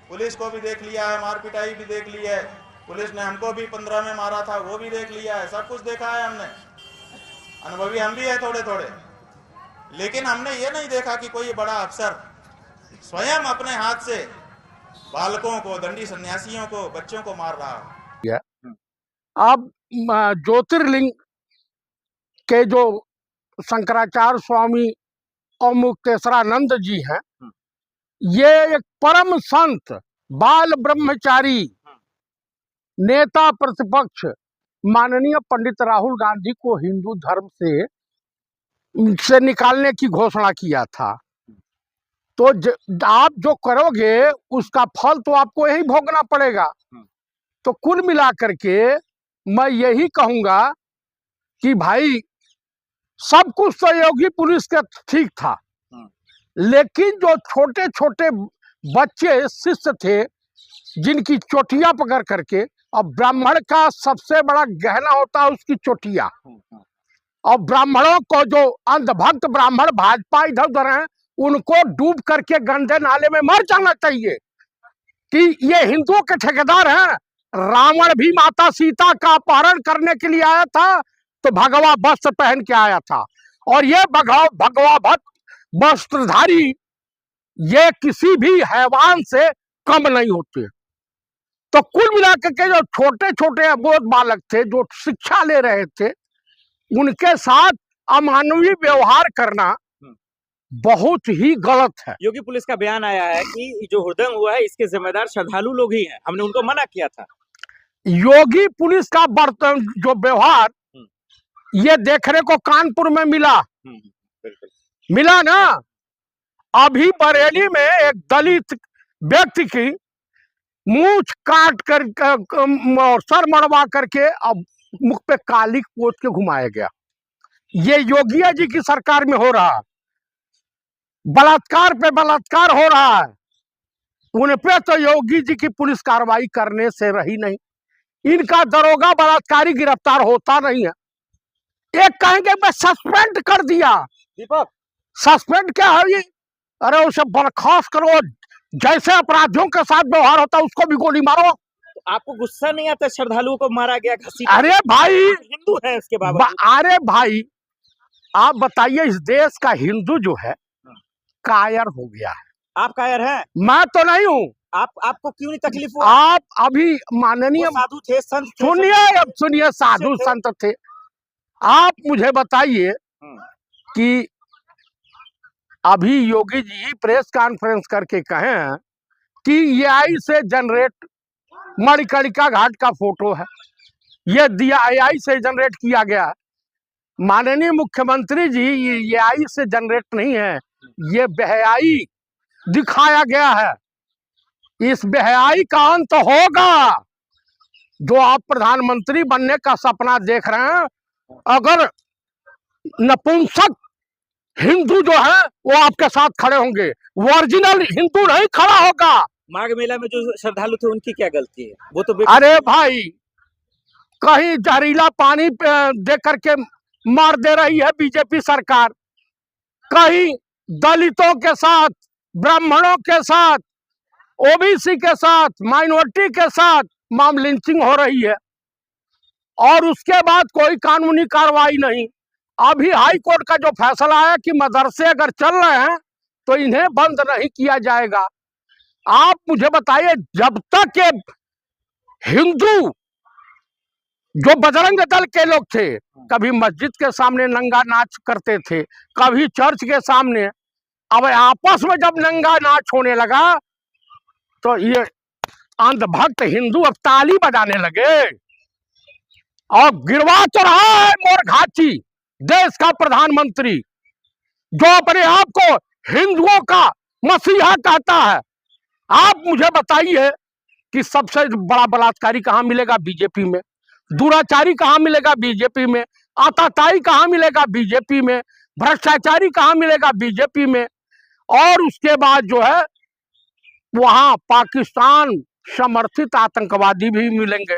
Police को भी देख लिया है, मार पिटाई भी देख ली है, पुलिस ने हमको भी 15 में मारा था वो भी देख लिया है, सब कुछ देखा है हमने। अनुभवी हम भी है थोड़े थोड़े, लेकिन हमने ये नहीं देखा कि कोई बड़ा अफसर स्वयं अपने हाथ से बालकों को, दंडी सन्यासियों को, बच्चों को मार रहा है। अब ज्योतिर्लिंग के जो शंकराचार्य स्वामी और मुक्तेश्वरानंद जी हैं, ये एक परम संत, बाल ब्रह्मचारी नेता प्रतिपक्ष माननीय पंडित राहुल गांधी को हिंदू धर्म से निकालने की घोषणा किया था। तो आप जो करोगे उसका फल तो आपको यही भोगना पड़ेगा। तो कुल मिलाकर के मैं यही कहूंगा कि भाई सब कुछ तो योगी पुलिस का ठीक था, लेकिन जो छोटे छोटे बच्चे शिष्य थे जिनकी चोटियां पकड़ करके, अब ब्राह्मण का सबसे बड़ा गहना होता है उसकी चोटियां, और ब्राह्मणों को जो अंधभक्त ब्राह्मण भाजपा इधर उधर हैं उनको डूब करके गंदे नाले में मर जाना चाहिए कि ये हिंदुओं के ठेकेदार हैं। रावण भी माता सीता का अपहरण करने के लिए आया था तो भगवा वस्त्र पहन के आया था, और ये भगवा वस्त्रधारी ये किसी भी हैवान से कम नहीं होते। तो कुल मिलाकर के जो छोटे छोटे अबोध बालक थे जो शिक्षा ले रहे थे उनके साथ अमानवीय व्यवहार करना बहुत ही गलत है। योगी पुलिस का बयान आया है कि जो हुड़दंग हुआ है इसके जिम्मेदार श्रद्धालु लोग ही हैं, हमने उनको मना किया था। योगी पुलिस का बर्तन जो व्यवहार ये देखने को कानपुर में मिला, मिला ना। अभी बरेली में एक दलित व्यक्ति की मूंछ काट कर सर मड़वा करके अब मुख पे काली पोत के घुमाया गया। ये योगी जी की सरकार में हो रहा है, बलात्कार पे बलात्कार हो रहा है। उन पे तो योगी जी की पुलिस कार्रवाई करने से रही नहीं, इनका दरोगा बलात्कारी गिरफ्तार होता नहीं है। एक कहेंगे मैं सस्पेंड कर दिया, दीपक सस्पेंड क्या है ये? अरे उसे बर्खास्त करो, जैसे अपराधियों के साथ व्यवहार होता है उसको भी गोली मारो। आपको गुस्सा नहीं आता श्रद्धालुओं को मारा गया, घसीट? अरे भाई हिंदू है इसके बाबा। अरे भाई आप बताइए, इस देश का हिंदू जो है कायर हो गया है। आप कायर हैं? मैं तो नहीं हूँ। आपको क्यों नहीं तकलीफ हुआ? आप अभी माननीय साधु थे, संत थे, सुनिए, अब सुनिए, साधु संत थे। आप मुझे बताइए कि अभी योगी जी प्रेस कॉन्फ्रेंस करके कहें कि AI से जनरेट मणिकर्णिका घाट का फोटो है, ये दिया AI से जनरेट किया गया है। माननीय मुख्यमंत्री जी, ये AI से जनरेट नहीं है, ये बेहयाई दिखाया गया है। इस बेहयाई का अंत होगा। जो आप प्रधानमंत्री बनने का सपना देख रहे हैं, अगर नपुंसक हिंदू जो है वो आपके साथ खड़े होंगे, ओरिजिनल हिंदू नहीं खड़ा होगा। माघ मेला में जो श्रद्धालु थे उनकी क्या गलती है? वो तो अरे भाई कहीं जहरीला पानी दे करके मार दे रही है बीजेपी सरकार, कहीं दलितों के साथ, ब्राह्मणों के साथ, OBC के साथ, माइनॉरिटी के साथ माम लिंचिंग हो रही है, और उसके बाद कोई कानूनी कार्रवाई नहीं। अभी हाई कोर्ट का जो फैसला आया कि मदरसे अगर चल रहे हैं तो इन्हें बंद नहीं किया जाएगा। आप मुझे बताइए, जब तक ये हिंदू जो बजरंग दल के लोग थे कभी मस्जिद के सामने नंगा नाच करते थे, कभी चर्च के सामने, अब आपस में जब नंगा नाच होने लगा तो ये अंधभक्त हिंदू अब ताली बजाने लगे। और गिरवा तो रहा है मोरघाची देश का प्रधानमंत्री जो अपने आप को हिंदुओं का मसीहा कहता है। आप मुझे बताइए कि सबसे बड़ा बलात्कारी कहाँ मिलेगा? बीजेपी में। दुराचारी कहाँ मिलेगा? बीजेपी में। आताताई कहाँ मिलेगा? बीजेपी में। भ्रष्टाचारी कहाँ मिलेगा? बीजेपी में। और उसके बाद जो है वहां पाकिस्तान समर्थित आतंकवादी भी मिलेंगे।